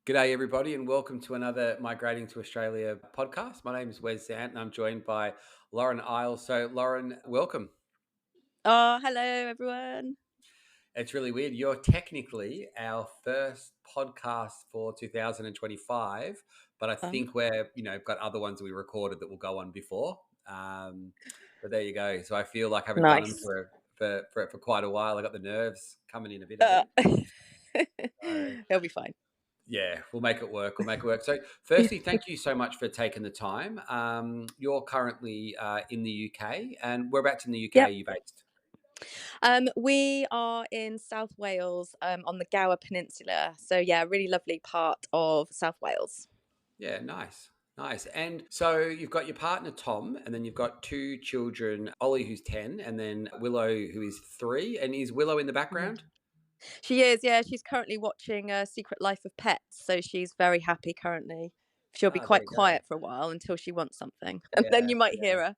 G'day, everybody, and welcome to another Migrating to Australia podcast. My name is Wes Sant, and I'm joined by Lauren Eyles. So, Lauren, welcome. Oh, hello everyone. It's really weird. You're technically our first podcast for 2025, but I Oh, think we've got other ones that we recorded that will go on before. But there you go. So I feel like I haven't done them nice. for quite a while. I got the nerves coming in a bit, I Uh, think. So, It'll be fine. yeah, we'll make it work. We'll make it work. So, firstly, thank you so much for taking the time. You're currently in the UK, and whereabouts in the UK are Yep. you based? We are in South Wales, on the Gower Peninsula. So yeah, really lovely part of South Wales. Yeah, nice, nice. And so you've got your partner Tom, and then you've got two children: Ollie, who's 10, and then Willow, who is 3. And is Willow in the Yeah. background? She is, yeah. She's currently watching Secret Life of Pets, so she's very happy currently. She'll be Ah, there quite you go. quiet for a while until she wants something, and then Yeah, you might yeah. hear her.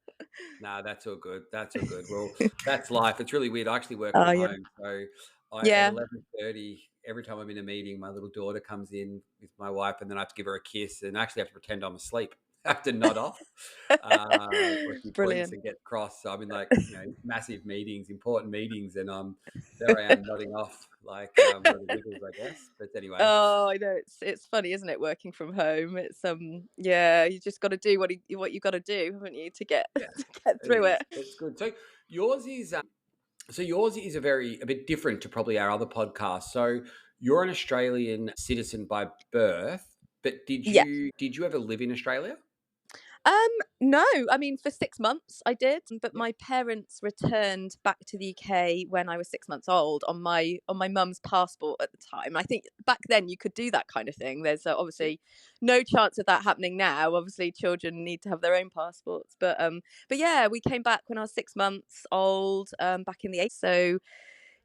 No, that's all good. That's all good. Well, that's life. It's really weird. I actually work Oh from yeah, home, so I at yeah. 11:30 every time I'm in a meeting, my little daughter comes in with my wife, and then I have to give her a kiss, and I actually have to pretend I'm asleep. I have to nod off, or she points Brilliant. and gets cross. So I'm in like massive meetings, important meetings, and there I am nodding off like one of the wiggles, I guess. But anyway, Oh, I know it's funny, isn't it? Working from home, it's yeah, you just got to do what you got to do, haven't you, to get yeah, to get it through is. it. It's good. So yours is. So yours is a bit different to probably our other podcasts. So you're an Australian citizen by birth, but did Yeah. you ever live in Australia? Um, no, I mean for 6 months I did, but Yep. my parents returned back to the UK when I was 6 months old on my mum's passport at the time. I think back then you could do that kind of thing. There's Yep. obviously no chance of that happening now. Obviously, children need to have their own passports, but yeah, we came back when I was 6 months old, back in the 80s. So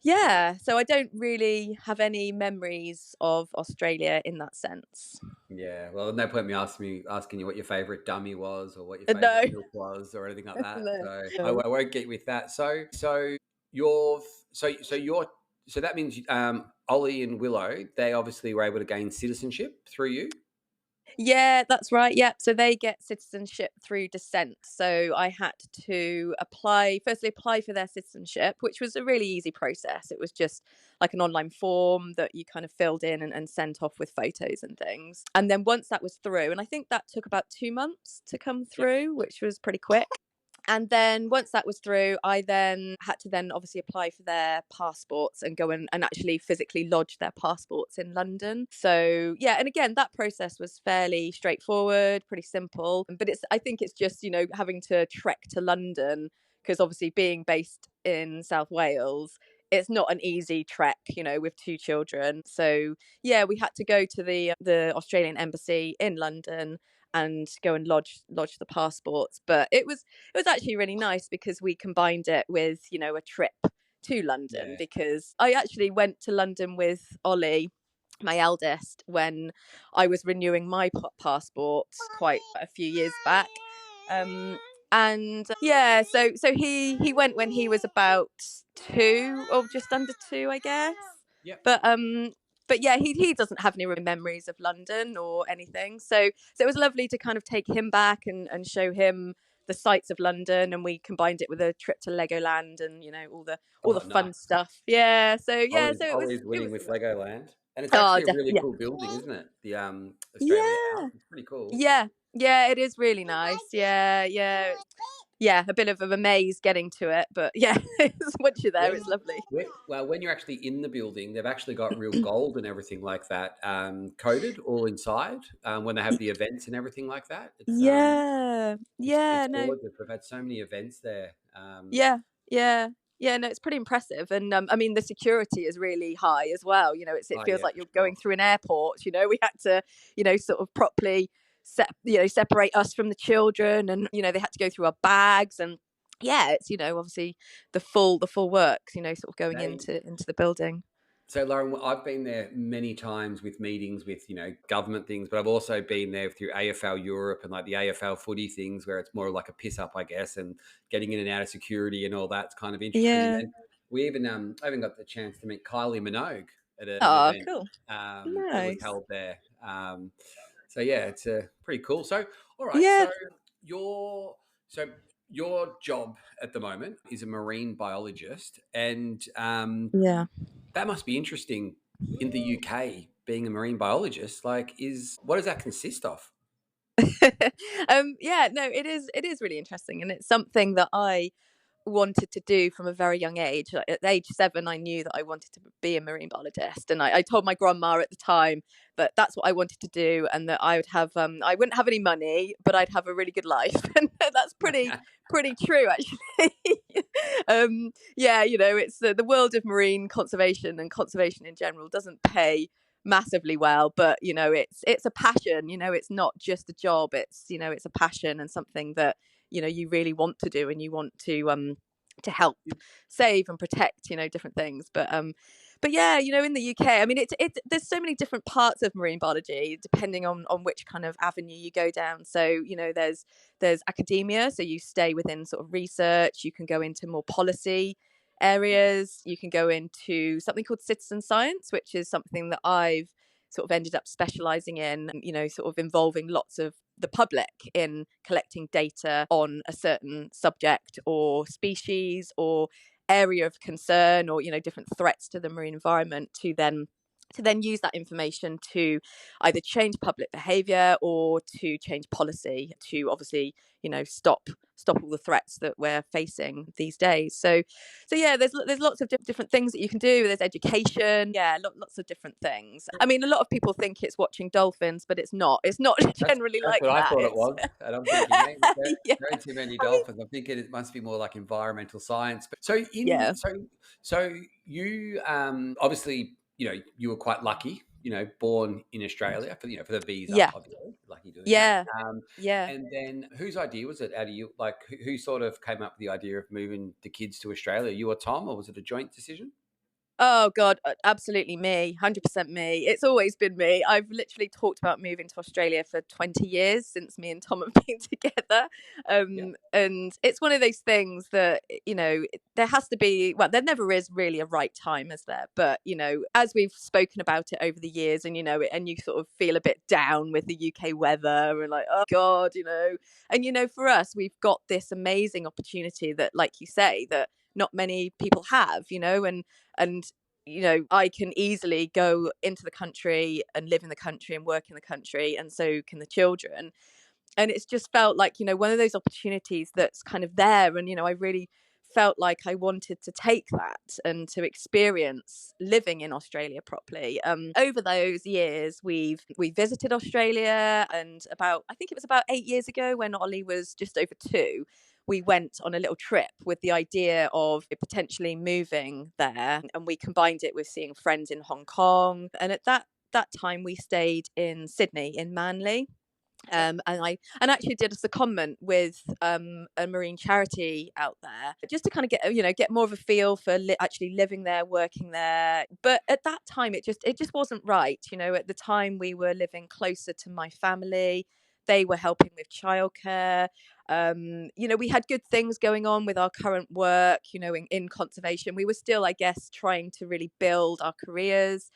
yeah, so I don't really have any memories of Australia in that sense. Yeah. Well, no point me asking you what your favorite dummy was or what your No, favorite milk was or anything like that. no, So no. I won't get with that. You're you're so that means Ollie and Willow, they obviously were able to gain citizenship through you. Yeah, that's right. Yeah. So they get citizenship through descent. So I had to apply for their citizenship, which was a really easy process. It was just like an online form that you kind of filled in and sent off with photos and things. And then once that was through, and I think that took about 2 months to come Yep. through, which was pretty quick. And then once that was through, I then had to then obviously apply for their passports and go and actually physically lodge their passports in London. So yeah, and again, that process was fairly straightforward, pretty simple. But I think it's just, having to trek to London because obviously being based in South Wales, it's not an easy trek, with two children. So yeah, we had to go to the Australian embassy in London and go and lodge the passports. But it was actually really nice because we combined it with, a trip to London Yeah. because I actually went to London with Ollie, my eldest, when I was renewing my passport quite a few years back. And yeah, so he went when he was about 2 or just under 2, I guess. Yep. But but yeah, he doesn't have any memories of London or anything. So it was lovely to kind of take him back and show him the sights of London, and we combined it with a trip to Legoland and all the Oh, nice. fun stuff. Yeah, so yeah, so it was Ollie's it winning was with Legoland, and it's oh actually a really yeah, cool building, isn't it? The Australia House. yeah, It's pretty cool. yeah, yeah. It is really nice. Yeah, yeah, yeah. A bit of a maze getting to it, but yeah, once you're there, it's When, lovely. when you're actually in the building, they've actually got real gold and everything like that coated all inside when they have the events and everything like that. Yeah, It's yeah, no, gorgeous. We've had so many events there. yeah, yeah, yeah, no, it's pretty impressive, and I mean the security is really high as well. It Oh feels yeah, like for you're going sure. through an airport. We had to, sort of properly separate us from the children, and they had to go through our bags, and yeah, it's obviously the full works. Sort of going They into the building. So, Lauren, I've been there many times with meetings with, government things, but I've also been there through AFL Europe and like the AFL footy things where it's more like a piss up, I guess, and getting in and out of security and all that's kind of interesting. Yeah. And we even, I even got the chance to meet Kylie Minogue. at an Oh, event cool. that was Nice. held there. So yeah, it's pretty cool. So all right, Yeah. your so your job at the moment is a marine biologist, and Yeah. that must be interesting in the UK being a marine biologist. Like, is what does that consist of? Yeah, no, it is really interesting, and it's something that I wanted to do from a very young age. Like, at age 7, I knew that I wanted to be a marine biologist, and I told my grandma at the time that that's what I wanted to do, and that I would have I wouldn't have any money, but I'd have a really good life, and that's pretty true actually. Yeah, it's the world of marine conservation and conservation in general doesn't pay massively well, but it's a passion. It's not just a job. It's a passion and something that you really want to do, and you want to help save and protect different things. But yeah, in the UK, I mean, it's there's so many different parts of marine biology depending on which kind of avenue you go down. So there's academia, so you stay within sort of research. You can go into more policy areas. You can go into something called citizen science, which is something that I've sort of ended up specializing in, sort of involving lots of the public in collecting data on a certain subject or species or area of concern, or different threats to the marine environment, to then use that information to either change public behavior or to change policy to obviously stop all the threats that we're facing these days. So yeah, there's lots of different things that you can do. There's education, yeah, lots of different things. I mean, a lot of people think it's watching dolphins, but it's not generally That's like what I that. thought it It's was, and I'm thinking, hey, yeah, there ain't too many I mean, dolphins. I'm thinking it must be more like environmental science. But so in yeah, so you obviously you were quite lucky, born in Australia for for the visa, yeah, obviously, lucky doing that. yeah, yeah. And then whose idea was it? Out of you, like who sort of came up with the idea of moving the kids to Australia? You or Tom, or was it a joint decision? Oh God, absolutely me, 100% me. It's always been me. I've literally talked about moving to Australia for 20 years since me and Tom have been together. Yeah. And it's one of those things that, there has to be, well, there never is really a right time, is there? But, as we've spoken about it over the years, and, and you sort of feel a bit down with the UK weather and like, oh God, and, for us, we've got this amazing opportunity that, like you say, that not many people have, and I can easily go into the country and live in the country and work in the country, and so can the children. And it's just felt like one of those opportunities that's kind of there, and I really felt like I wanted to take that and to experience living in Australia properly. Over those years, we visited Australia, and I think it was about 8 years ago, when Ollie was just over 2, we went on a little trip with the idea of potentially moving there, and we combined it with seeing friends in Hong Kong. And at that time, we stayed in Sydney, in Manly. And actually did a secondment with a marine charity out there, just to kind of get more of a feel for actually living there, working there. But at that time, it just wasn't right. At the time, we were living closer to my family. They were helping with childcare. We had good things going on with our current work. In conservation, we were still, I guess, trying to really build our careers,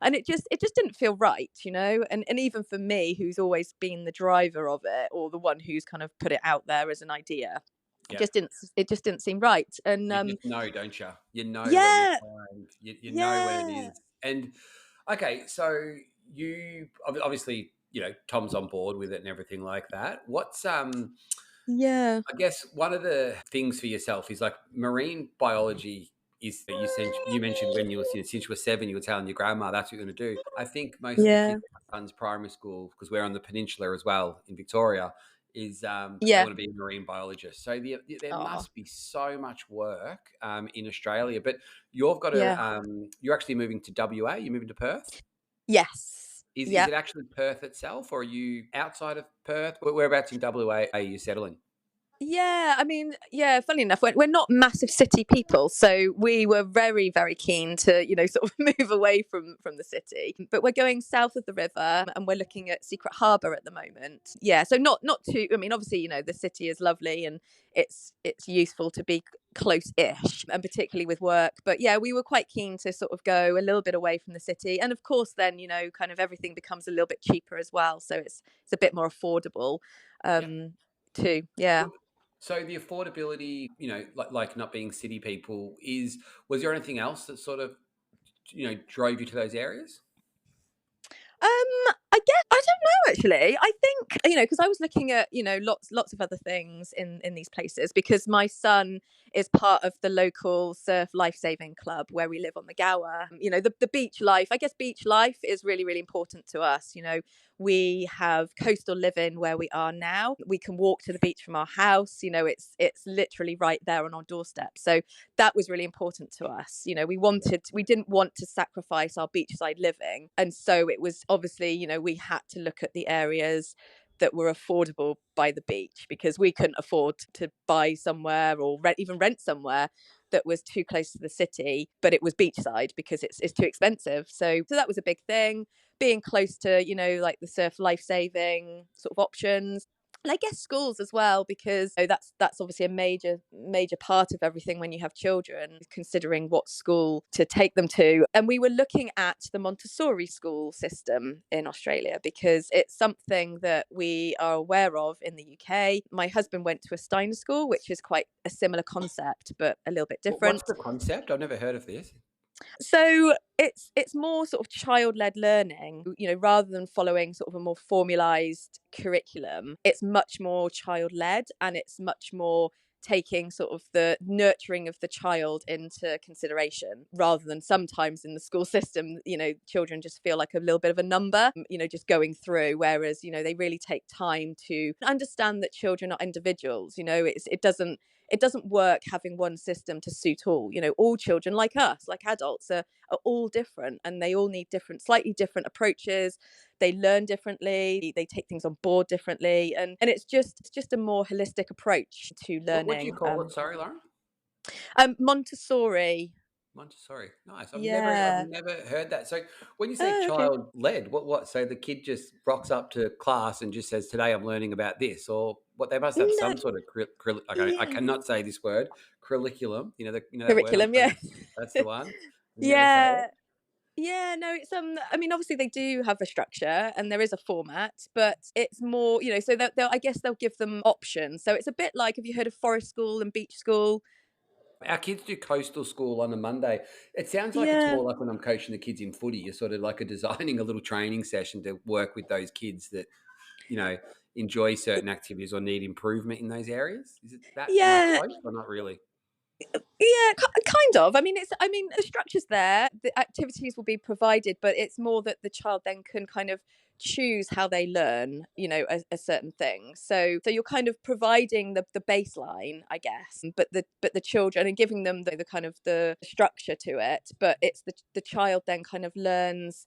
and it just didn't feel right. And even for me, who's always been the driver of it, or the one who's kind of put it out there as an idea, it Yeah. just didn't seem right. And You just know, don't you? You know when you're yeah, trying. You know when it yeah, is. And okay, so you obviously Tom's on board with it and everything like that. What's yeah, I guess one of the things for yourself is like marine biology is you mentioned when you were since you were 7, you were telling your grandma that's what you're going to do. I think most of the yeah, kids in my son's primary school, because we're on the peninsula as well in Victoria, is they yeah. want to be a marine biologist. So there Oh, must be so much work in Australia. But you've got to yeah. you're actually moving to WA. You're moving to Perth. Yes. Is Yeah. it actually Perth itself, or are you outside of Perth? Whereabouts in WA are you settling? Yeah, I mean, yeah, funny enough, we're not massive city people, so we were very, very keen to, sort of move away from the city. But we're going south of the river, and we're looking at Secret Harbour at the moment. Yeah, so not too. I mean, obviously, the city is lovely and it's useful to be close-ish, and particularly with work. But yeah, we were quite keen to sort of go a little bit away from the city, and of course, then kind of everything becomes a little bit cheaper as well, so it's a bit more affordable, Yeah. too. Yeah. So the affordability, like not being city people, was there anything else that sort of drove you to those areas? I guess I don't know actually. I think because I was looking at lots of other things in these places because my son is part of the local surf lifesaving club where we live on the Gower. The beach life. I guess beach life is really really important to us. We have coastal living where we are now. We can walk to the beach from our house. It's literally right there on our doorstep. So that was really important to us. We didn't want to sacrifice our beachside living. And so it was obviously, we had to look at the areas that were affordable by the beach because we couldn't afford to buy somewhere or even rent somewhere that was too close to the city, but it was beachside because it's too expensive. So that was a big thing. Being close to, like the surf life-saving sort of options. And I guess schools as well, because that's obviously a major part of everything when you have children, considering what school to take them to. And we were looking at the Montessori school system in Australia because it's something that we are aware of in the UK. My husband went to a Steiner school, which is quite a similar concept, but a little bit What's different. the concept? I've never heard of this. So it's more sort of child-led learning, rather than following sort of a more formalized curriculum. It's much more child-led and it's much more taking sort of the nurturing of the child into consideration rather than sometimes in the school system, children just feel like a little bit of a number, just going through, whereas, they really take time to understand that children are individuals. It doesn't work having one system to suit all. All children, like us, like adults, are all different and they all need slightly different approaches. They learn differently, they take things on board differently, and it's just a more holistic approach to What do you learning. call it? Sorry, Lauren. Montessori. Montessori. Nice. I've Yeah. never heard that. So when you say Oh, okay. child led, what? So the kid just rocks up to class and just says, "Today I'm learning about this," or what? They must have No, some sort of I yeah. cannot say this word. Curriculum. That word I'm Curriculum, trying yeah. to. That's the one. I never say it. Yeah. Yeah, no, it's I mean, obviously they do have a structure and there is a format, but it's more, so I guess they'll give them options. So it's a bit like, have you heard of forest school and beach school? Our kids do coastal school on a Monday. It sounds like it's Yeah. more like when I'm coaching the kids in footy. You're sort of like designing a little training session to work with those kids that you know, enjoy certain activities or need improvement in those areas? Is it that? Am I Yeah, close or not really? yeah, kind of. I mean, the structure's there. The activities will be provided, but it's more that the child then can kind of choose how they learn, a certain thing. So you're kind of providing the baseline, I guess, but the children and giving them the kind of the structure to it. But it's the child then kind of learns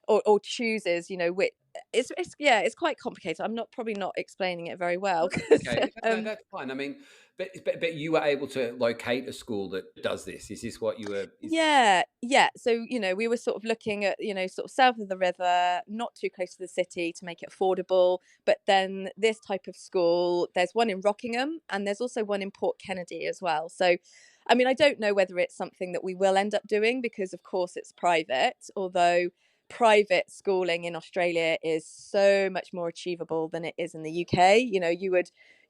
or chooses, which it's quite complicated. I'm not probably not explaining it very well No, that's because okay. No, that's fine. I mean, but you were able to locate a school that does this. Is this what you were? yeah, yeah. So, we were sort of looking at, sort of south of the river, not too close to the city to make it affordable. But then this type of school, there's one in Rockingham and there's also one in Port Kennedy as well. So, I mean, I don't know whether it's something that we will end up doing because, of course, it's private, although private schooling in Australia is so much more achievable than it is in the UK.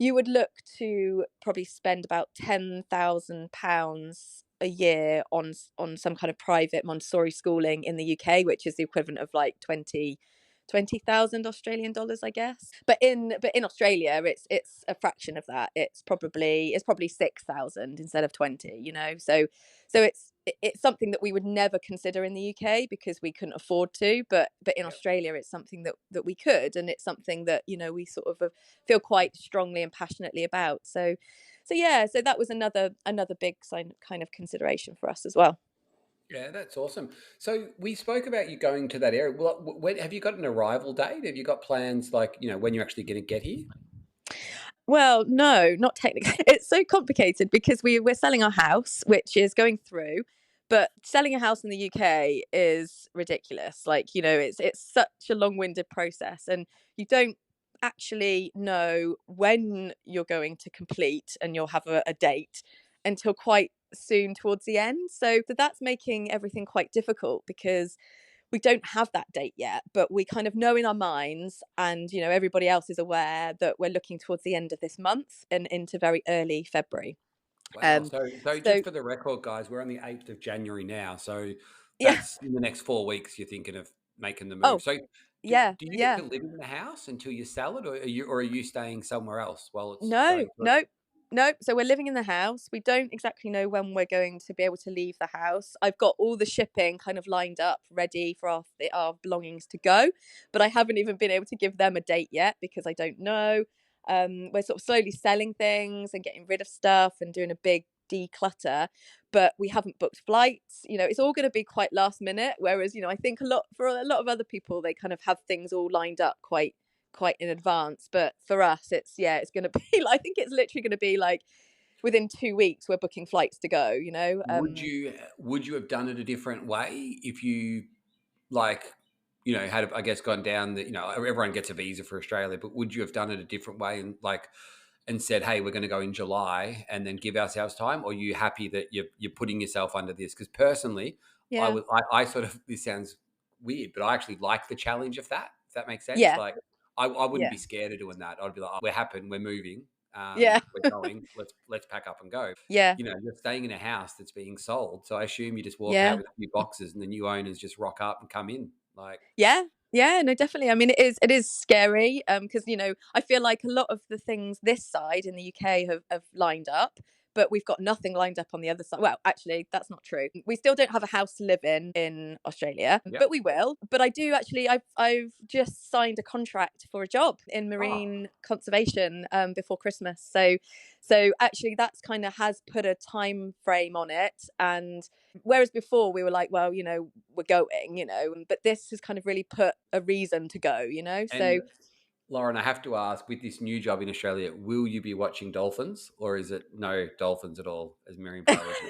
You would look to probably spend about £10,000 a year on some kind of private Montessori schooling in the UK, which is the equivalent of like 20,000 Australian dollars, I guess. But in Australia, it's a fraction of that. It's probably 6,000 instead of 20. So it's something that we would never consider in the UK because we couldn't afford to. But in Yep. Australia, it's something that we could, and it's something that we sort of feel quite strongly and passionately about. So yeah, so that was another big kind of consideration for us as well. Yeah, that's awesome. So we spoke about you going to that area. Well, when have you got an arrival date? Have you got plans like when you're actually going to get here? Well, no, not technically. It's so complicated because we're selling our house, which is going through, but selling a house in the UK is ridiculous. Like, it's such a long-winded process, and you don't actually know when you're going to complete and you'll have a date until quite soon towards the end. So that's making everything quite difficult because we don't have that date yet, but we kind of know in our minds, and everybody else is aware that we're looking towards the end of this month and into very early February. Wow. Um, So just so for the record, guys, we're on the 8th of January now. So yeah. that's in the next 4 weeks you're thinking of making the move. Oh, So yeah, do you get yeah. to live in the house until you sell it, or are you staying somewhere else while it's No, going through? no, no. So we're living in the house. We don't exactly know when we're going to be able to leave the house. I've got all the shipping kind of lined up, ready for our belongings to go, but I haven't even been able to give them a date yet because I don't know. We're sort of slowly selling things and getting rid of stuff and doing a big declutter, but we haven't booked flights. It's all going to be quite last minute. Whereas, I think for a lot of other people, they kind of have things all lined up quite in advance, but for us it's going to be I think it's literally going to be like within 2 weeks we're booking flights to go. Would you have done it a different way if you, like, had, I guess, gone down the, everyone gets a visa for Australia, but would you have done it a different way and said, hey, we're going to go in July and then give ourselves time? Or are you happy that you're putting yourself under this? Because personally, Yeah, I sort of, this sounds weird, but I actually like the challenge of that, if that makes sense. yeah, Like, I wouldn't yeah, be scared of doing that. I'd be like, oh, we're happy, we're moving, yeah. we're going, let's pack up and go. Yeah, You're staying in a house that's being sold. So I assume you just walk out yeah, with a few boxes and the new owners just rock up and come in. Like, yeah, yeah. No, definitely. I mean, it is scary because I feel like a lot of the things this side in the UK have lined up, but we've got nothing lined up on the other side. Well, actually, that's not true. We still don't have a house to live in Australia, yep. but we will. But I do actually. I've just signed a contract for a job in Oh, marine conservation before Christmas. So actually, that's kind of has put a time frame on it. And whereas before we were like, well, we're going, but this has kind of really put a reason to go. and So Lauren, I have to ask, with this new job in Australia, will you be watching dolphins, or is it no dolphins at all as marine biologist?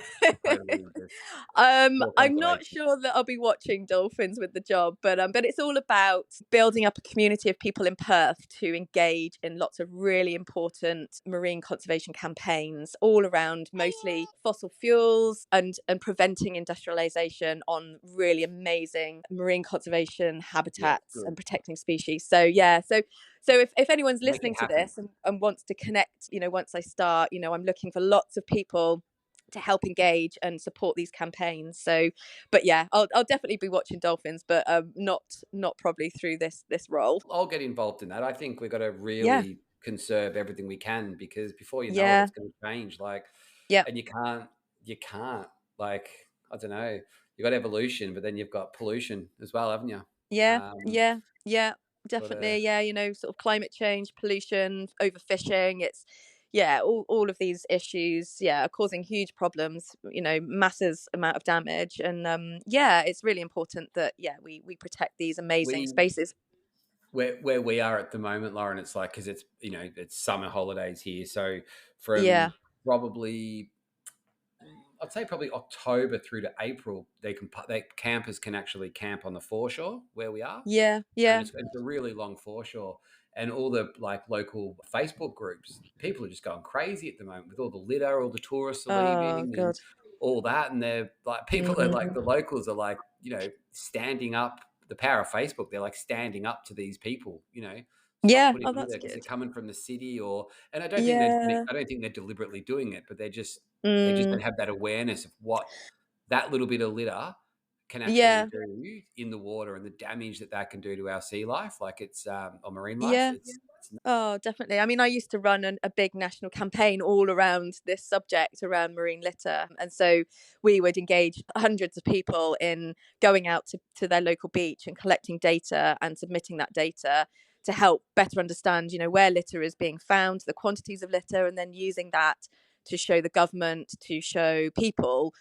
Totally just for I'm not conservation. sure that I'll be watching dolphins with the job, but it's all about building up a community of people in Perth to engage in lots of really important marine conservation campaigns all around mostly fossil fuels and preventing industrialization on really amazing marine conservation Yeah, habitats good. and protecting species. So yeah, so if anyone's Make it listening to happen. this and wants to connect, once I start, I'm looking for lots of people to help engage and support these campaigns. So, but yeah, I'll definitely be watching dolphins, but not probably through this role. I'll get involved in that. I think we've got to Yeah, really conserve everything we can, because before you know it, yeah, it's going to change. Like, yeah, and you can't, like, I don't know. You've got evolution, but then you've got pollution as well, haven't you? yeah, Um, yeah, yeah, got to definitely. Yeah, sort of climate change, pollution, overfishing. It's yeah, all of these issues, yeah, are causing huge problems. Massive amount of damage, and yeah, it's really important that we protect these amazing we spaces. where we are at the moment, Lauren. It's like, because it's summer holidays here, so Yeah, from probably, I'd say probably October through to April, campers can actually camp on the foreshore where we are, yeah, and yeah. it's a really long foreshore. And all the, like, local Facebook groups, people are just going crazy at the moment with all the litter, all the tourists are Oh leaving, and God. all that. And they're like, people are like, Mm. the locals are like, standing up. The power of Facebook, they're like standing up to these people. Stop Yeah. putting Oh, litter that's because they're good. coming from the city, and Yeah. I don't think they're deliberately doing it, but they just don't Mm. have that awareness of what that little bit of litter can actually Yeah. do in the water, and the damage that can do to our sea life, like it's or marine life. Yeah. It's Oh, definitely. I mean, I used to run a big national campaign all around this subject, around marine litter. And so we would engage hundreds of people in going out to their local beach and collecting data and submitting that data to help better understand, where litter is being found, the quantities of litter, and then using that to show the government, to show people,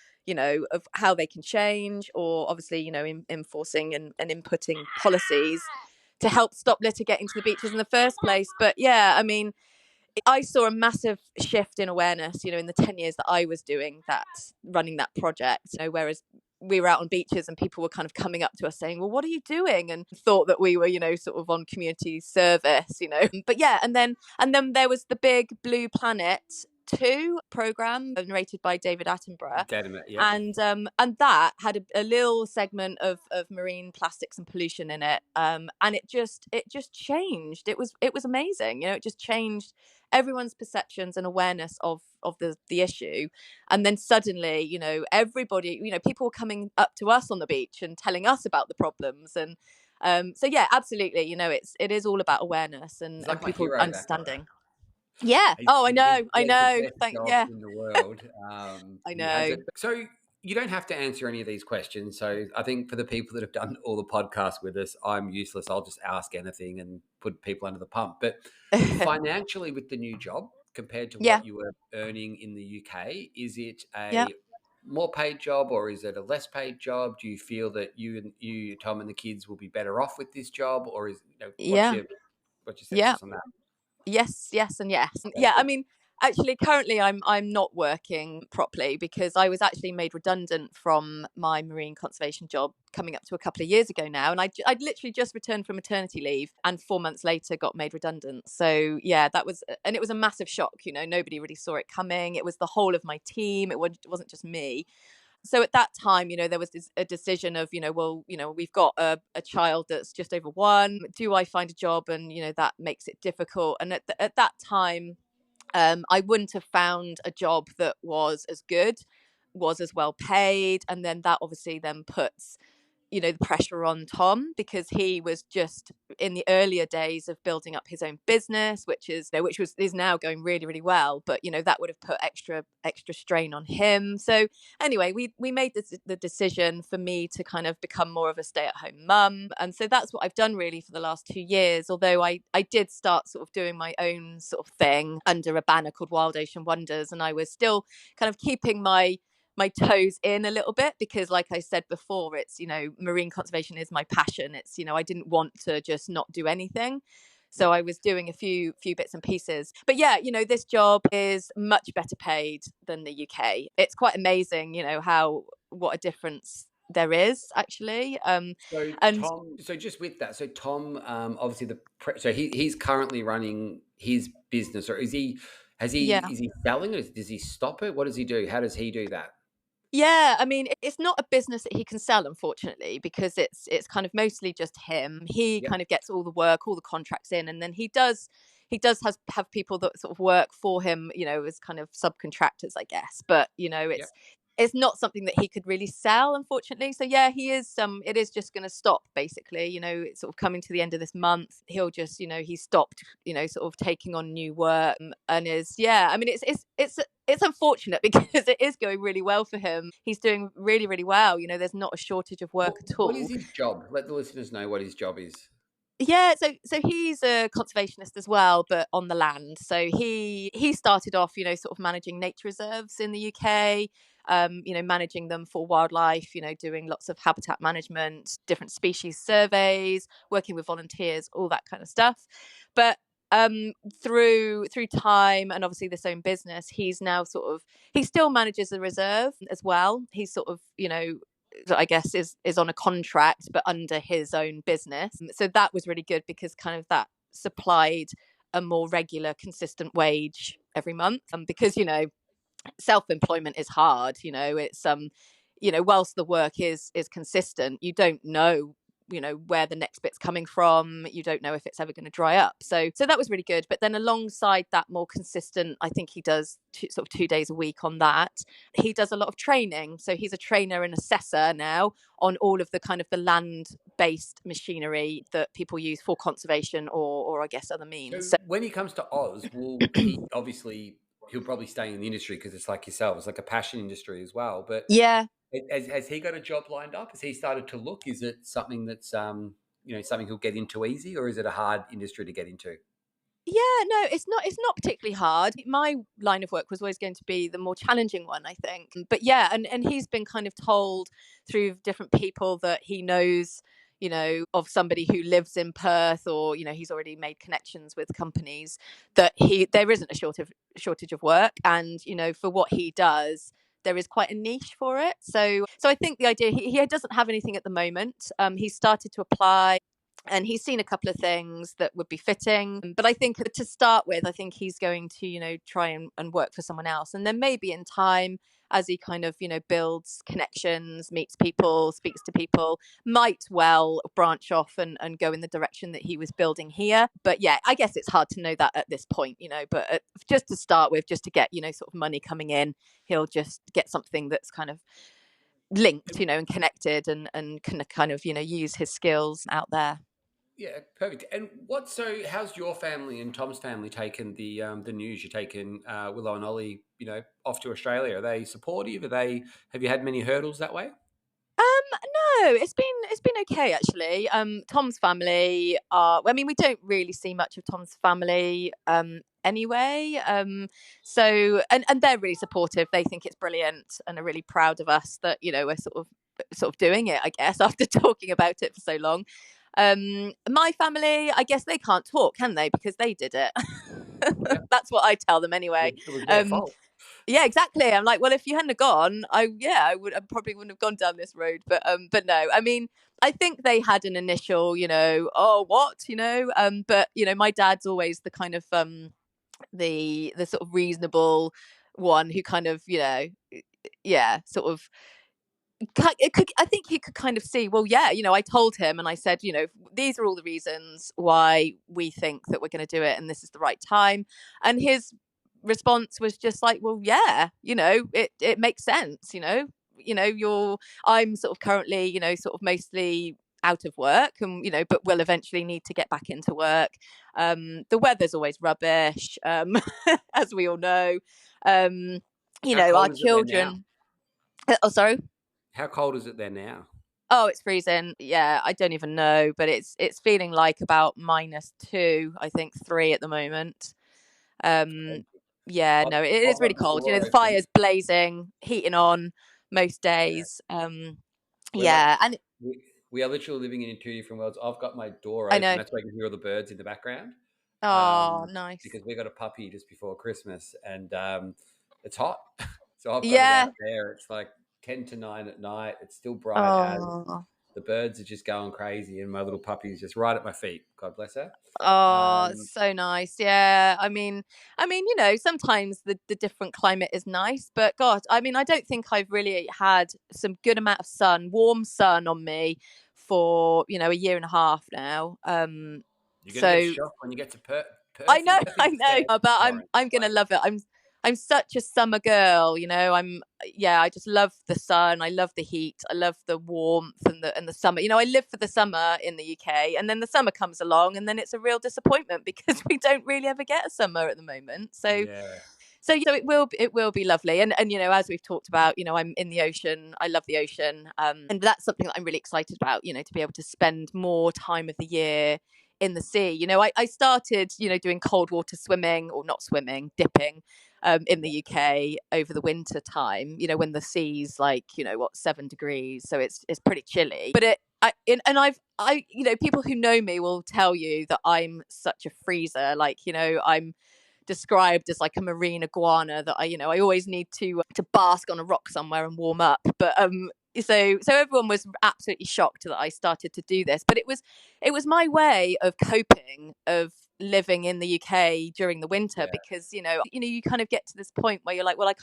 of how they can change, or obviously, enforcing and inputting policies to help stop litter getting to the beaches in the first place. But yeah, I mean, I saw a massive shift in awareness, in the 10 years that I was running that project, whereas we were out on beaches and people were kind of coming up to us saying, well, what are you doing? And thought that we were, sort of on community service, But yeah, and then there was the big Blue Planet 2 program narrated by David Attenborough. Yep. And that had a little segment of marine plastics and pollution in it. And it just changed. It was amazing. It just changed everyone's perceptions and awareness of the issue. And then suddenly, everybody, people were coming up to us on the beach and telling us about the problems. And so yeah, absolutely, it is all about awareness and like people understanding. Yeah. I know. The best Thank job yeah. in the world. I know. So you don't have to answer any of these questions. So I think for the people that have done all the podcasts with us, I'm useless. I'll just ask anything and put people under the pump. But financially, with the new job compared to what you were earning in the UK, is it a more paid job or is it a less paid job? Do you feel that you, Tom, and the kids will be better off with this job, or is what's your sense on that? Yes, and yes. Yeah, I mean, actually, currently I'm not working properly because I was actually made redundant from my marine conservation job coming up to a couple of years ago now, and I'd literally just returned from maternity leave, and 4 months later got made redundant. So yeah, it was a massive shock. Nobody really saw it coming. It was the whole of my team. It wasn't just me. So at that time, there was a decision of, we've got a child that's just over 1. Do I find a job? And, that makes it difficult. And at that time, I wouldn't have found a job that was as good, was as well paid. And then that obviously then puts the pressure on Tom because he was just in the earlier days of building up his own business, which is now going really, really well. But that would have put extra strain on him. So anyway, we made the decision for me to kind of become more of a stay-at-home mum, and so that's what I've done really for the last 2 years. Although I did start sort of doing my own sort of thing under a banner called Wild Ocean Wonders, and I was still kind of keeping my toes in a little bit because, like I said before, it's marine conservation is my passion. It's I didn't want to just not do anything, so I was doing a few bits and pieces. But yeah, this job is much better paid than the UK. It's quite amazing, what a difference there is actually. So just with that, so Tom, obviously he's currently running his business, or is he selling it? Does he stop it? What does he do? How does he do that? Yeah, I mean, it's not a business that he can sell, unfortunately, because it's kind of mostly just him. He kind of gets all the work, all the contracts in, and then he does have people that sort of work for him, as kind of subcontractors, I guess. But it's not something that he could really sell, unfortunately. So yeah, he is it is just going to stop basically. It's sort of coming to the end of this month. He'll just he stopped sort of taking on new work, and I mean it's unfortunate because it is going really well for him. He's doing really, really well. There's not a shortage of work at all. What is his job? Let the listeners know what his job is. Yeah, so he's a conservationist as well, but on the land. So he started off, sort of managing nature reserves in the UK, managing them for wildlife, doing lots of habitat management, different species surveys, working with volunteers, all that kind of stuff. But through time and obviously this own business, he's now he still manages the reserve as well. He's sort of, I guess is on a contract but under his own business. So that was really good because kind of that supplied a more regular, consistent wage every month. Because self-employment is hard. It's whilst the work is consistent, you don't know where the next bit's coming from. You don't know if it's ever going to dry up. So that was really good. But then alongside that more consistent, I think he does sort of 2 days a week on that. He does a lot of training. So he's a trainer and assessor now on all of the kind of the land-based machinery that people use for conservation or I guess other means. So when he comes to Oz, will he he'll probably stay in the industry because it's like yourself, it's like a passion industry as well. But yeah. Has he got a job lined up? Has he started to look? Is it something that's something he'll get into easy, or is it a hard industry to get into? Yeah, no, it's not particularly hard. My line of work was always going to be the more challenging one, I think. But yeah, and he's been kind of told through different people that he knows of somebody who lives in Perth, or he's already made connections with companies, that there isn't a shortage of work, and for what he does, there is quite a niche for it. So I think the idea, he doesn't have anything at the moment. He's started to apply, and he's seen a couple of things that would be fitting. But I think to start with, I think he's going to, try and work for someone else. And then maybe in time, as he kind of, builds connections, meets people, speaks to people, might well branch off and go in the direction that he was building here. But yeah, I guess it's hard to know that at this point, but just to start with, just to get, sort of money coming in, he'll just get something that's kind of linked, and connected, and can kind of, use his skills out there. Yeah, perfect. And how's your family and Tom's family taken the news? You're taking Willow and Ollie, off to Australia. Are they supportive? Have you had many hurdles that way? No, it's been okay actually. Tom's family are. I mean, we don't really see much of Tom's family anyway. So and they're really supportive. They think it's brilliant and are really proud of us that we're sort of doing it. I guess after talking about it for so long. My family, I guess they can't talk, can they? Because they did it. Yeah, That's what I tell them anyway. it was their Um, fault. yeah, exactly. I'm like, well, if you hadn't have gone, I probably wouldn't have gone down this road. But no, I mean, I think they had an initial, oh, what, but my dad's always the kind of the sort of reasonable one who kind of, yeah, sort of I think he could kind of see, well, yeah, I told him and I said, these are all the reasons why we think that we're going to do it and this is the right time. And his response was just like, well, yeah, it makes sense, I'm sort of currently, sort of mostly out of work, and but will eventually need to get back into work. The weather's always rubbish, as we all know. How Our cold is it there now? children. Oh, sorry. How cold is it there now? Oh, it's freezing. Yeah, I don't even know, but it's feeling like about -2, I think 3 at the moment. Um, yeah, I've, no, it is I've really got the cold. door The open. fire's blazing, heating on most Yeah, days. we're like Yeah, and we are literally living in two different worlds. I've got my door I open. know. That's why I can hear all the birds in the background. Oh, nice. Because we got a puppy just before Christmas, and it's hot. So I've got it Yeah. out there. It's like 10 to 9 at night. It's still bright as. Oh, The birds are just going crazy, and my little puppy is just right at my feet. God bless her. oh, Um, so nice. Yeah. I mean, sometimes the different climate is nice, but God, I mean, I don't think I've really had some good amount of sun, warm sun on me for, a year and a half now. you're gonna get a So shock when you get to I Perth know, in I know, but I'm Lauren. I'm gonna Like, love it. I'm such a summer girl, yeah, I just love the sun, I love the heat, I love the warmth and the summer. I live for the summer in the UK, and then the summer comes along and then it's a real disappointment because we don't really ever get a summer at the moment. yeah, So it will be lovely. And as we've talked about, I'm in the ocean. I love the ocean. And that's something that I'm really excited about, to be able to spend more time of the year in the sea. I started, doing cold water swimming, or not swimming, dipping, in the UK over the winter time, when the sea's like, 7 degrees. So it's pretty chilly. But people who know me will tell you that I'm such a freezer. Like, I'm described as like a marine iguana, that I always need to bask on a rock somewhere and warm up. But so everyone was absolutely shocked that I started to do this, but it was my way of coping, of living in the UK during the winter, yeah, because you kind of get to this point where you're like, well, I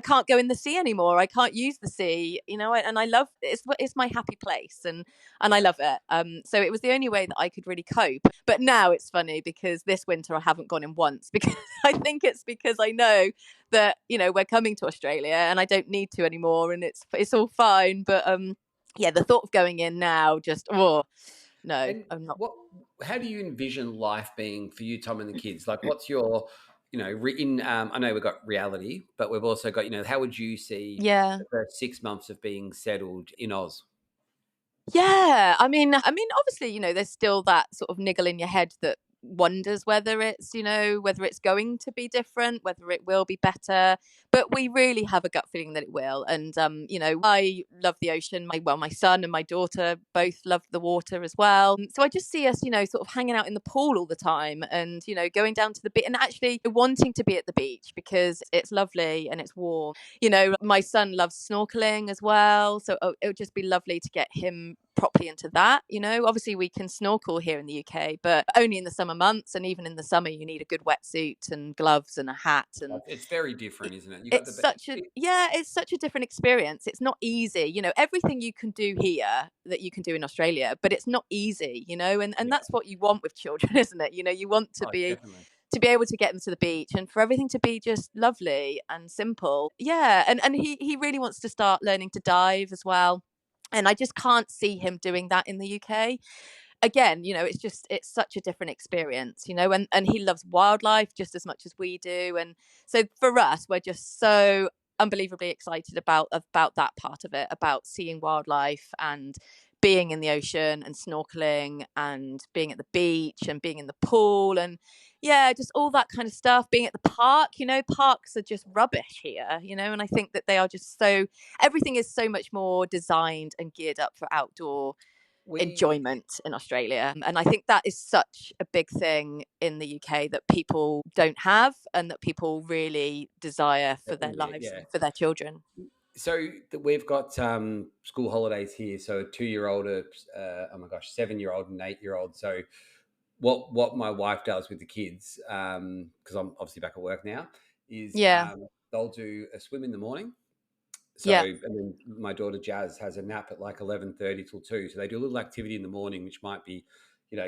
can't go in the sea anymore. I can't use the sea, and I love it's my happy place, and I yeah. love it. So it was the only way that I could really cope. But now it's funny because this winter I haven't gone in once, because I think it's because I know that we're coming to Australia and I don't need to anymore, and it's all fine. But yeah, the thought of going in now, just, oh no, And I'm not. what? How do you envision life being for you, Tom, and the kids? Like, what's your, in? I know we've got reality, but we've also got, how would you see Yeah. the first 6 months of being settled in Oz? Yeah, I mean, obviously, there's still that sort of niggle in your head that wonders whether it's, whether it's going to be different, whether it will be better. But we really have a gut feeling that it will. And I love the ocean. My son and my daughter both love the water as well. So I just see us, sort of hanging out in the pool all the time, and going down to the beach, and actually wanting to be at the beach because it's lovely and it's warm. My son loves snorkeling as well, so it would just be lovely to get him properly into that. Obviously we can snorkel here in the UK, but only in the summer months, and even in the summer you need a good wetsuit and gloves and a hat, and It's very different, isn't it? You got it's such a different experience. It's not easy, everything you can do here that you can do in Australia, but it's not easy, and that's what you want with children, isn't it? You want to be definitely. to be able to get them to the beach and for everything to be just lovely and simple. Yeah. And he really wants to start learning to dive as well. And I just can't see him doing that in the UK. Again, it's such a different experience, and he loves wildlife just as much as we do. And so for us, we're just so unbelievably excited about that part of it, about seeing wildlife and being in the ocean and snorkeling and being at the beach and being in the pool, and yeah, just all that kind of stuff. Being at the park, parks are just rubbish here, and I think that they are just so, everything is so much more designed and geared up for outdoor We enjoyment in Australia. And I think that is such a big thing in the UK that people don't have, and that people really desire for their definitely, lives yeah. and for their children. So we've got school holidays here. So a 2-year-old, oh my gosh, 7-year-old and 8-year-old. So what my wife does with the kids, because I'm obviously back at work now, is Yeah. they'll do a swim in the morning. So, Yeah. and then my daughter Jazz has a nap at like 11:30 till 2. So they do a little activity in the morning, which might be,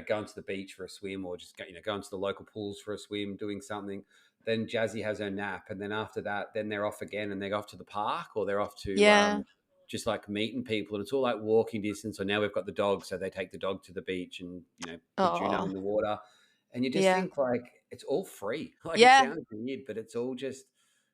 going to the beach for a swim, or just going to the local pools for a swim, doing something. Then Jazzy has her nap, and then after that, then they're off again, and they go off to the park, or they're off to Yeah. just like meeting people, and it's all like walking distance. Or now we've got the dog, so they take the dog to the beach and put Juno Oh. in the water, and you just Yeah. think like it's all free. Like it Yeah. sounds weird, but it's all just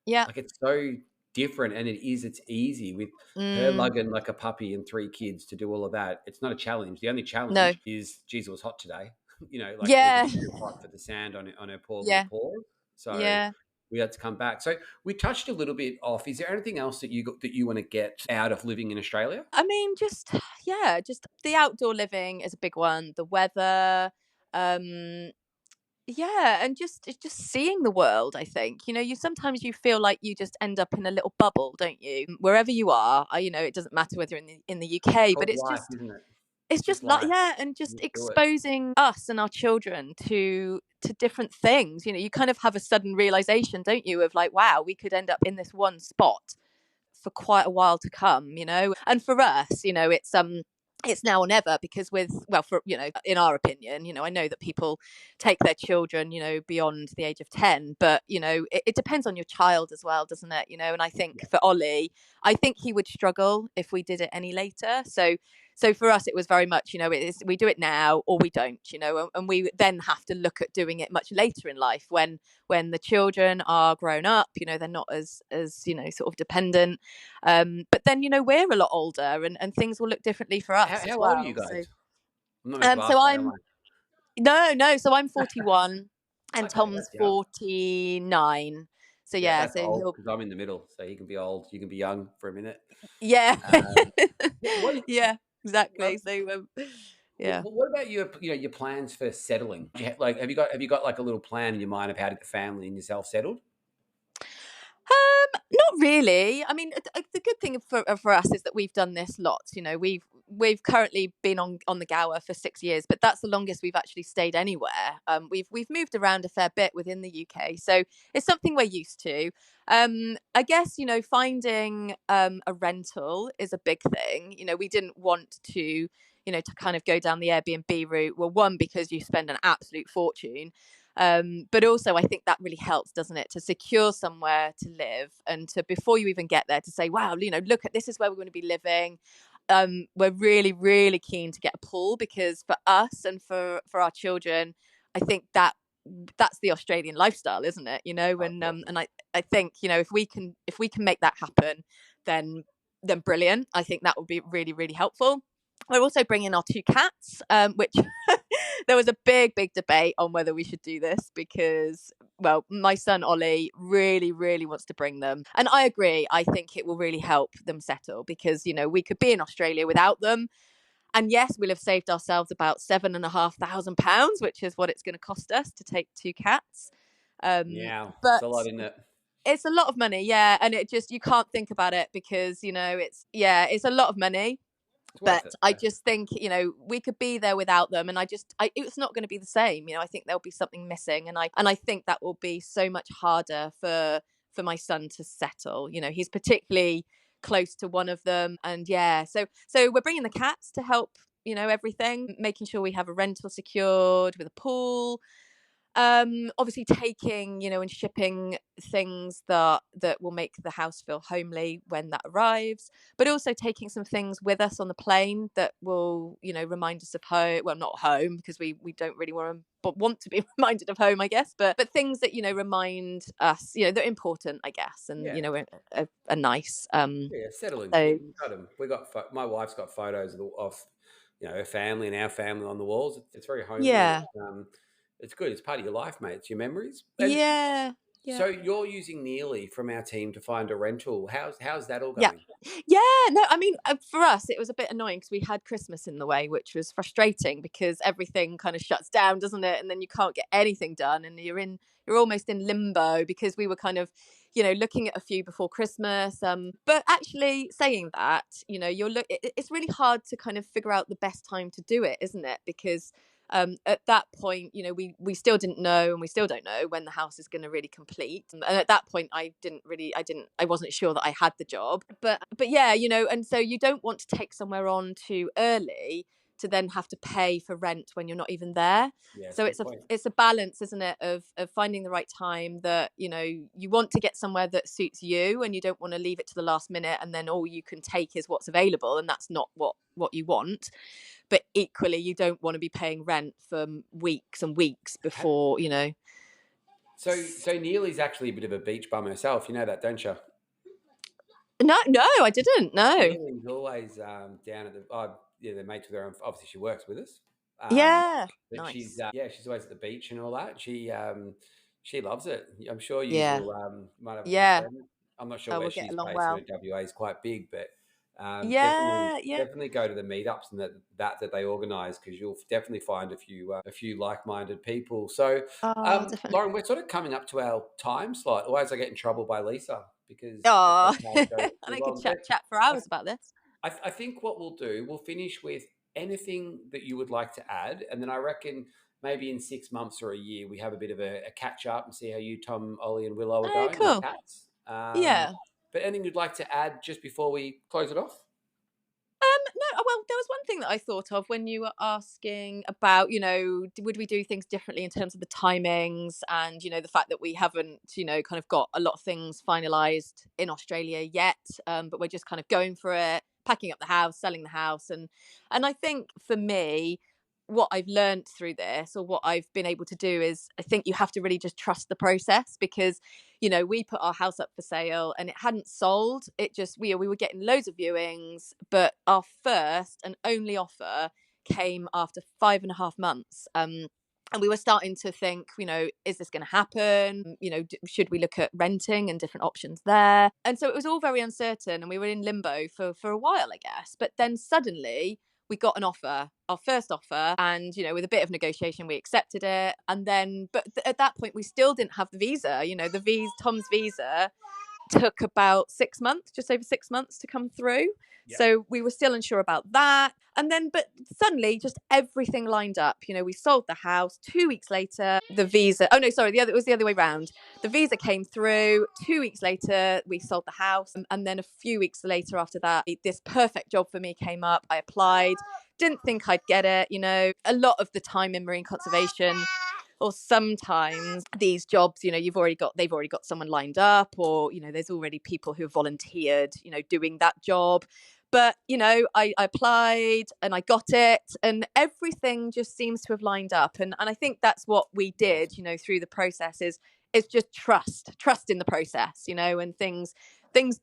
Yeah. like it's so different, and it's easy with her Mm. lugging like a puppy and 3 kids to do all of that. It's not a challenge. The only No. challenge is, geez, it was hot today. Like it was a Yeah. bit too hot for the sand on her poor little Yeah. paws. So Yeah. we had to come back. So we touched a little bit off. Is there anything else that you want to get out of living in Australia? I mean, just yeah, just the outdoor living is a big one. The weather, um, yeah, and just seeing the world. I think you sometimes you feel like you just end up in a little bubble, don't you? Wherever you are, it doesn't matter whether in the It's UK, but called life, isn't it? it's It's just just like, life. yeah, and just You just do it. exposing us and our children to different things. You kind of have a sudden realization, don't you, of like, wow, we could end up in this one spot for quite a while to come. And for us, it's now or never, because for in our opinion, I know that people take their children beyond the age of 10, but it depends on your child as well, doesn't it? And I think Yeah. for Ollie, I think he would struggle if we did it any later. So for us it was very much, it is, we do it now or we don't, and we then have to look at doing it much later in life when the children are grown up. They're not as sort of dependent, but then we're a lot older, and things will look differently for us as How old are you well. So guys? I'm not meant to ask so that, am I'm no, so I'm 41 I? and Okay, Tom's that's young. 49. So Yeah, yeah, that's so old he'll because I'm in the middle. So you can be old, you can be young for a minute. yeah. Um, what Yeah, um, exactly. So yeah. what about your plans for settling? Do you like have you got like a little plan in your mind of how to get the family and yourself settled? Not really. I mean, the good thing for us is that we've done this lots. We've currently been on the Gower for 6 years, but that's the longest we've actually stayed anywhere. We've moved around a fair bit within the UK, so it's something we're used to. I guess finding a rental is a big thing. We didn't want to kind of go down the Airbnb route. Well, one, because you spend an absolute fortune, but also I think that really helps, doesn't it, to secure somewhere to live, and to, before you even get there, to say, wow, look at, this is where we're going to be living. We're really, really keen to get a pool, because for us and for our children, I think that's the Australian lifestyle, isn't it? Oh, And definitely. I think if we can make that happen, then brilliant. I think that would be really, really helpful. We're also bringing our 2 cats, which there was a big debate on whether we should do this because, well, my son Ollie really wants to bring them, and I agree. I think it will really help them settle because, you know, we could be in Australia without them, and yes, we'll have saved ourselves about £7,500, which is what it's going to cost us to take 2 cats. Yeah, it's But a lot, isn't it? it's a lot of money, yeah, and it just, you can't think about it because, you know, it's a lot of money. It's But worth it. I just think, you know, we could be there without them, and it's not going to be the same. You know, I think there'll be something missing, and I think that will be so much harder for my son to settle. You know, he's particularly close to one of them, and yeah, so we're bringing the cats to help. You know, everything, making sure we have a rental secured with a pool, obviously taking, you know, and shipping things that will make the house feel homely when that arrives, but also taking some things with us on the plane that will, you know, remind us of home. Well, not home, because we don't really want to be reminded of home, I guess, but things that, you know, remind us, you know, they're important, I guess, and, Yeah. you know, are nice. Yeah, settling. So Got 'em. My wife's got photos of you know her family and our family on the walls. It's very homely. yeah, It's good. It's part of your life, mate. It's your memories. And yeah, yeah. so you're using Neely from our team to find a rental. How's that all Yeah. going? Yeah, no, I mean, for us, it was a bit annoying because we had Christmas in the way, which was frustrating because everything kind of shuts down, doesn't it? And then you can't get anything done, and you're almost in limbo because we were kind of, you know, looking at a few before Christmas. But actually saying that, you know, it's really hard to kind of figure out the best time to do it, isn't it? Because at that point, you know, we still didn't know, and we still don't know when the house is going to really complete. And at that point, I wasn't sure that I had the job. But yeah, you know, and so you don't want to take somewhere on too early to then have to pay for rent when you're not even there. Yeah, it's a So good point. it's a balance, isn't it, of finding the right time that, you know, you want to get somewhere that suits you, and you don't want to leave it to the last minute and then all you can take is what's available, and that's not what you want. But equally, you don't want to be paying rent for weeks and weeks Ha- before, you know. So Neely's actually a bit of a beach bum herself. You know that, don't you? No, I didn't. No. Neely's always down at the. Oh, yeah, they're mates with her. Obviously, she works with us. Um, Yeah. but she's Nice. yeah, she's always at the beach and all that. She loves it. I'm sure you Yeah. will might have a good Yeah. friend. I'm not sure Oh, where we'll get she's along based. I well. know WA is quite big, but Yeah. Yeah. definitely go to the meetups and that they organise because you'll definitely find a few like minded people. So, Oh, definitely. Lauren, we're sort of coming up to our time slot. Otherwise, I get in trouble by Lisa because if I Oh, try to go and too I could long. But chat for I, hours about this. I think what we'll do, we'll finish with anything that you would like to add, and then I reckon maybe in 6 months or a year we have a bit of a catch up and see how you, Tom, Ollie, and Willow are Oh, going, and the cool. cats. Yeah. But anything you'd like to add just before we close it off? No, well, there was one thing that I thought of when you were asking about, you know, would we do things differently in terms of the timings and, you know, the fact that we haven't, you know, kind of got a lot of things finalized in Australia yet, but we're just kind of going for it, packing up the house, selling the house, and I think for me, what I've learned through this, or what I've been able to do, is I think you have to really just trust the process because, you know, we put our house up for sale and it hadn't sold. It just, we were getting loads of viewings, but our first and only offer came after 5.5 months. And we were starting to think, you know, is this going to happen? You know, should we look at renting and different options there? And so it was all very uncertain, and we were in limbo for a while, I guess. But then suddenly we got an offer, our first offer, and, you know, with a bit of negotiation we accepted it. And then but at that point we still didn't have the visa. You know, Tom's visa took about 6 months, just over 6 months to come through. Yep. So we were still unsure about that. And then, but suddenly just everything lined up. You know, we sold the house. 2 weeks later, the visa, oh no, sorry, it was the other way around. The visa came through. 2 weeks later, we sold the house. And then a few weeks later after that, this perfect job for me came up. I applied, didn't think I'd get it. You know, a lot of the time in marine conservation, or sometimes these jobs, you know, they've already got someone lined up, or, you know, there's already people who have volunteered, you know, doing that job. But, you know, I applied and I got it, and everything just seems to have lined up. And I think that's what we did, you know, through the process is just trust in the process, you know, and things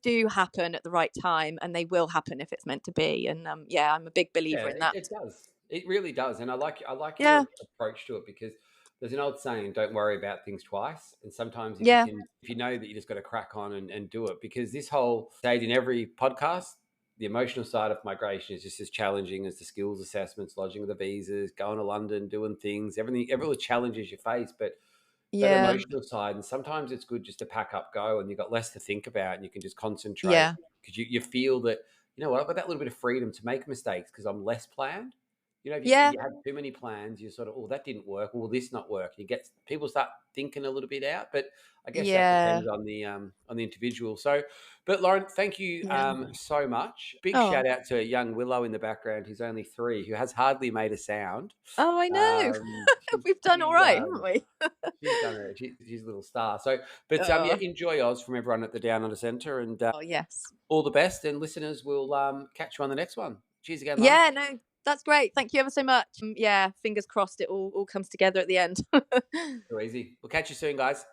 do happen at the right time, and they will happen if it's meant to be. And yeah, I'm a big Yeah, believer in that. it does. It really does, and I like Yeah, your approach to it because there's an old saying, "Don't worry about things twice." And sometimes yeah, if you know that you just got to crack on and do it, because this whole stage in every podcast, the emotional side of migration is just as challenging as the skills assessments, lodging of the visas, going to London, doing things, everything, every all the challenges you face, but that yeah, emotional side, and sometimes it's good just to pack up, go, and you've got less to think about, and you can just concentrate yeah, because you feel that you know what, I've got that little bit of freedom to make mistakes because I'm less planned. You know, if yeah, you have too many plans, you sort of, oh, that didn't work. Will this not work? You get people start thinking a little bit out, but I guess that yeah, depends on the individual. So, but Lauren, thank you yeah. so much. Big Oh, shout out to young Willow in the background, who's only 3, who has hardly made a sound. oh, I know. She's We've done all she's right, haven't we? she's done it. She's a little star. So, but yeah, Oh, enjoy Oz from everyone at the Down Under Centre, and oh, yes. all the best. And listeners, will catch you on the next one. Cheers again, Lauren. Yeah, no, that's great. Thank you ever so much. Yeah, fingers crossed it all comes together at the end. Too easy. We'll catch you soon, guys.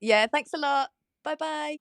Yeah, thanks a lot. Bye bye.